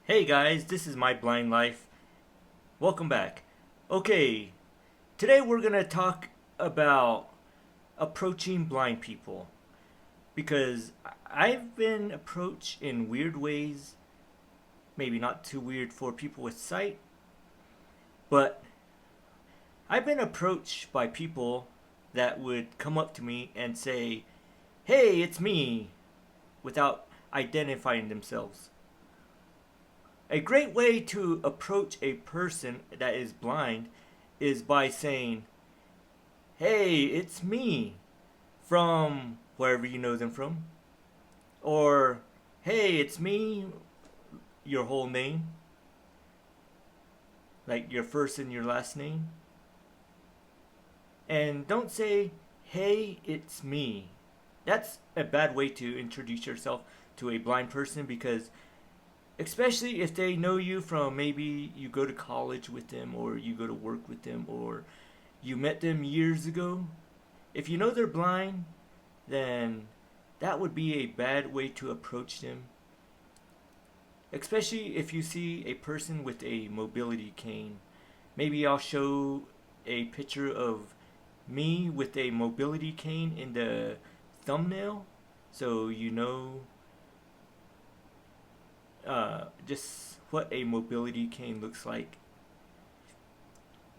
Hey guys, this is My Blind Life. Welcome back. Okay, today we're gonna talk about approaching blind people because I've been approached in weird ways, maybe not too weird for people with sight, but I've been approached by people that would come up to me and say, "Hey, it's me," without identifying themselves. A great way to approach a person that is blind is by saying, "Hey, it's me," from wherever you know them from. Or, "Hey, it's me," your whole name, like your first and your last name. And don't say, "Hey, it's me." That's a bad way to introduce yourself to a blind person because, especially if they know you from maybe you go to college with them or you go to work with them or you met them years ago, if you know they're blind, then that would be a bad way to approach them. Especially if you see a person with a mobility cane. Maybe I'll show a picture of me with a mobility cane in the thumbnail so you know just what a mobility cane looks like.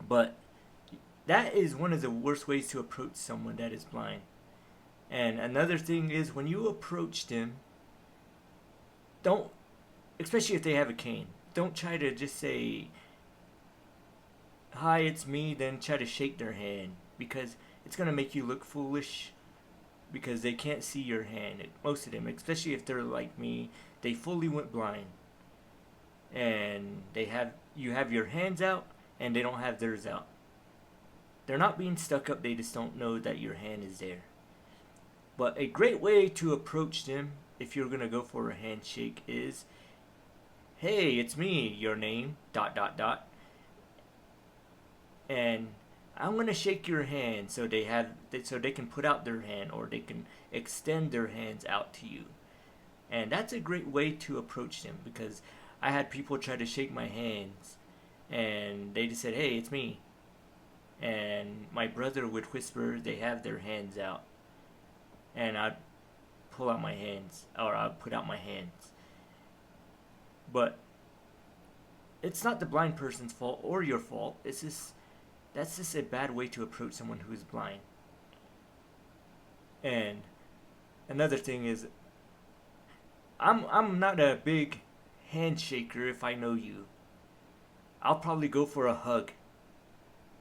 But that is one of the worst ways to approach someone that is blind. And another thing is when you approach them, don't, especially if they have a cane, don't try to just say, "Hi, it's me," then try to shake their hand because it's going to make you look foolish because they can't see your hand. Most of them, especially if they're like me, they fully went blind. And you have your hands out and they don't have theirs out. They're not being stuck up, they just don't know that your hand is there. But a great way to approach them if you're gonna go for a handshake is, "Hey, it's me, your name, dot dot dot, and I'm gonna shake your hand so they can put out their hand or they can extend their hands out to you." And that's a great way to approach them because I had people try to shake my hands and they just said, "Hey, it's me." And my brother would whisper they have their hands out and I'd pull out my hands or I'd put out my hands. But it's not the blind person's fault or your fault. It's just that's just a bad way to approach someone who is blind. And another thing is I'm not a big handshaker if I know you. I'll probably go for a hug.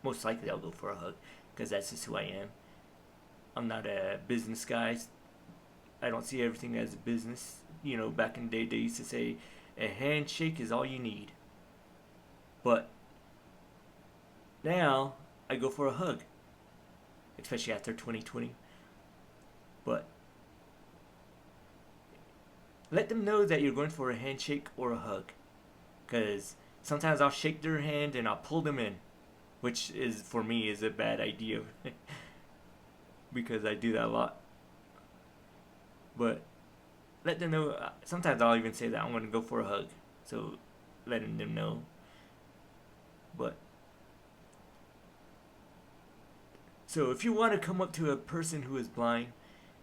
Most likely I'll go for a hug because that's just who I am. I'm not a business guy. I don't see everything as a business. Back in the day, they used to say a handshake is all you need. But now I go for a hug, especially after 2020. But let them know that you're going for a handshake or a hug. Because sometimes I'll shake their hand and I'll pull them in, which is for me is a bad idea because I do that a lot. But let them know. Sometimes I'll even say that I'm going to go for a hug, so letting them know. But so if you want to come up to a person who is blind,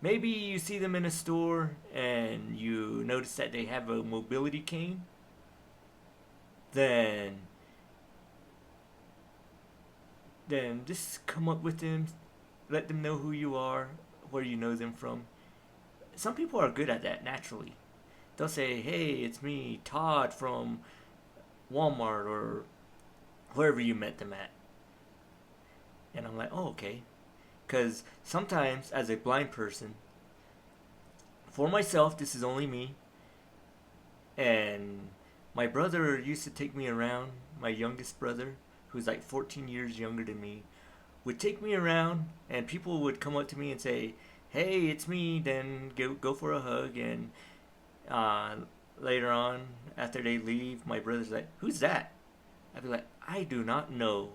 maybe you see them in a store and you notice that they have a mobility cane, then just come up with them, let them know who you are, where you know them from. Some people are good at that naturally. They'll say, "Hey, it's me, Todd from Walmart or wherever you met them at." And I'm like, "Oh, okay." Because sometimes, as a blind person, for myself, this is only me, and my brother used to take me around, my youngest brother, who's like 14 years younger than me, would take me around, and people would come up to me and say, "Hey, it's me," then go for a hug, and uh, later on, after they leave, my brother's like, "Who's that?" I'd be like, "I do not know."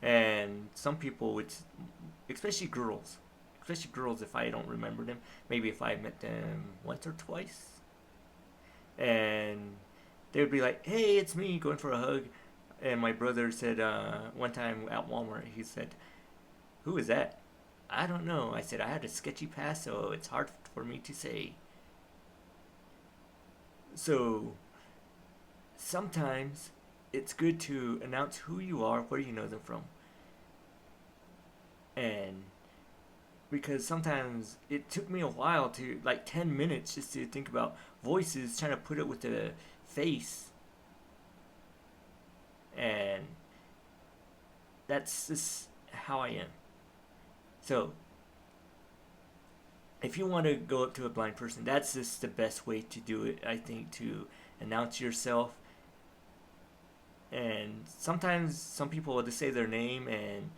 And some people would, especially girls, if I don't remember them, maybe if I met them once or twice, and they would be like, "Hey, it's me, going for a hug." And my brother said one time at Walmart, he said, "Who is that?" "I don't know." I said, "I had a sketchy past, so it's hard for me to say." So sometimes it's good to announce who you are, where you know them from, and because sometimes it took me a while to, like 10 minutes, just to think about voices, trying to put it with the face, and that's just how I am. So if you want to go up to a blind person, that's just the best way to do it, I think, to announce yourself. And sometimes some people will just say their name, and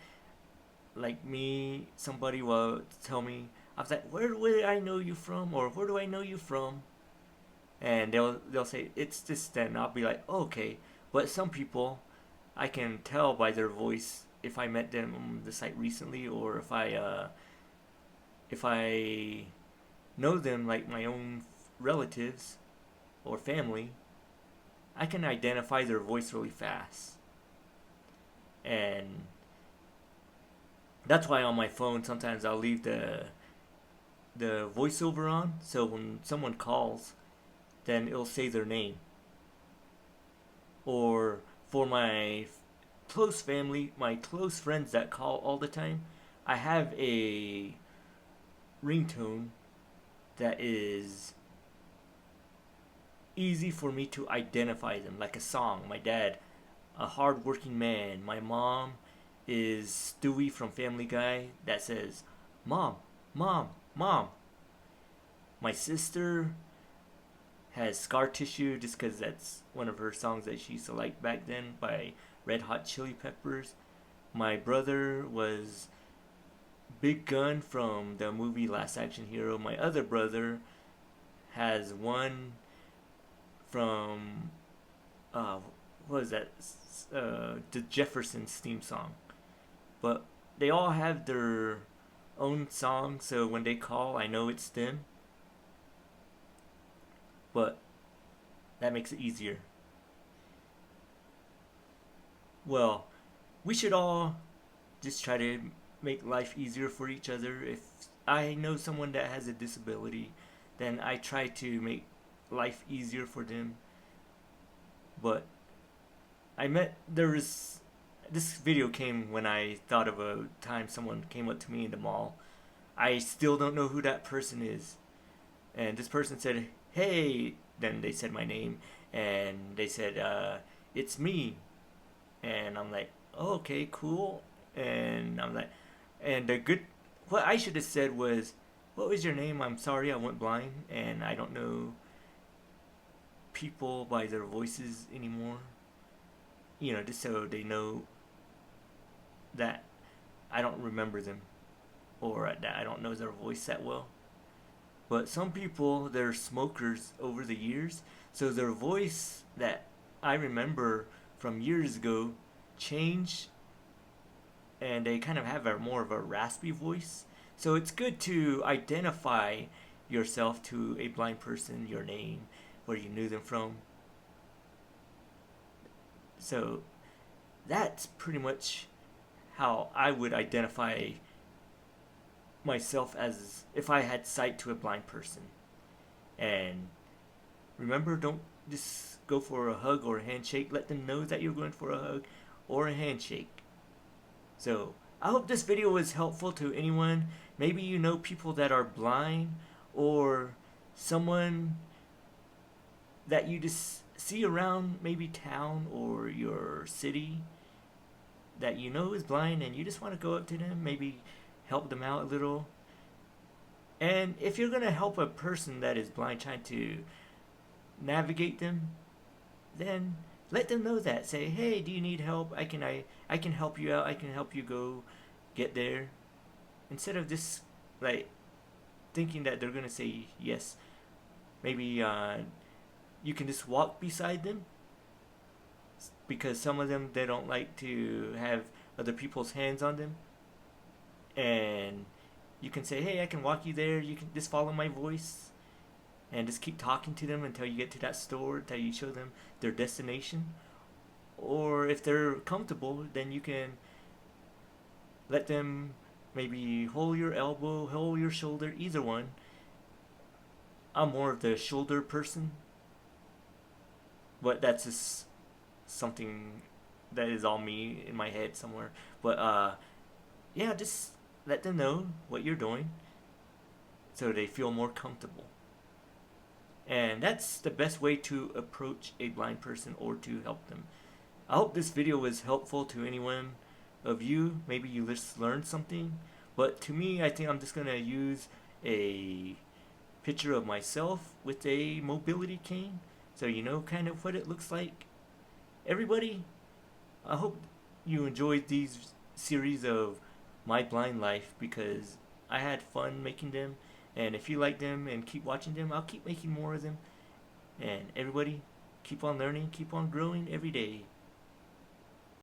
like me, somebody will tell me, I was like, "Where do I know you from?" or "Where do I know you from?" And they'll say it's this, then I'll be like, oh, "Okay." But some people, I can tell by their voice if I met them on the site recently, or if I know them, like my own relatives or family. I can identify their voice really fast, and that's why on my phone sometimes I'll leave the voiceover on, so when someone calls, then it'll say their name. Or for my close family, my close friends that call all the time, I have a ringtone that is easy for me to identify them, like a song. My dad, a hardworking man. My mom is Stewie from Family Guy, that says, "Mom, Mom, Mom." My sister has Scar Tissue, just because that's one of her songs that she used to like back then, by Red Hot Chili Peppers. My brother was Big Gun from the movie Last Action Hero. My other brother has one from, uh, what was that? The Jeffersons theme song. But they all have their own song, so when they call, I know it's them. But that makes it easier. Well, we should all just try to make life easier for each other. If I know someone that has a disability, then I try to make life easier for them. But there was, this video came when I thought of a time someone came up to me in the mall. I still don't know who that person is. And this person said, "Hey," then they said my name, and they said, "It's me." And I'm like, "Oh, okay, cool." And I'm like, and the good, what I should have said was, "What was your name? I'm sorry, I went blind, and I don't know people by their voices anymore." Just so they know that I don't remember them, or that I don't know their voice that well. But some people, they're smokers over the years, so their voice that I remember from years ago changed, and they kind of have a more of a raspy voice. So it's good to identify yourself to a blind person, your name, where you knew them from. So that's pretty much how I would identify myself as if I had sight to a blind person. And remember, don't just go for a hug or a handshake. Let them know that you're going for a hug or a handshake. So I hope this video was helpful to anyone. Maybe you know people that are blind, or someone that you just see around maybe town or your city that you know is blind, and you just want to go up to them, maybe help them out a little. And if you're going to help a person that is blind, trying to navigate them, then let them know that. Say, "Hey, do you need help? I can help you out. I can help you go get there." Instead of just like thinking that they're gonna say yes. Maybe you can just walk beside them, because some of them, they don't like to have other people's hands on them, and you can say, "Hey, I can walk you there. You can just follow my voice." and just keep talking to them until you get to that store, until you show them their destination. Or if they're comfortable, then you can let them maybe hold your elbow, hold your shoulder, either one. I'm more of the shoulder person, but that's just something that is on me in my head somewhere. But yeah, just let them know what you're doing so they feel more comfortable. And that's the best way to approach a blind person or to help them. I hope this video was helpful to anyone of you. Maybe you just learned something. But to me, I think I'm just going to use a picture of myself with a mobility cane so you know kind of what it looks like. Everybody, I hope you enjoyed these series of My Blind Life because I had fun making them. And if you like them and keep watching them, I'll keep making more of them. And everybody, keep on learning, keep on growing every day.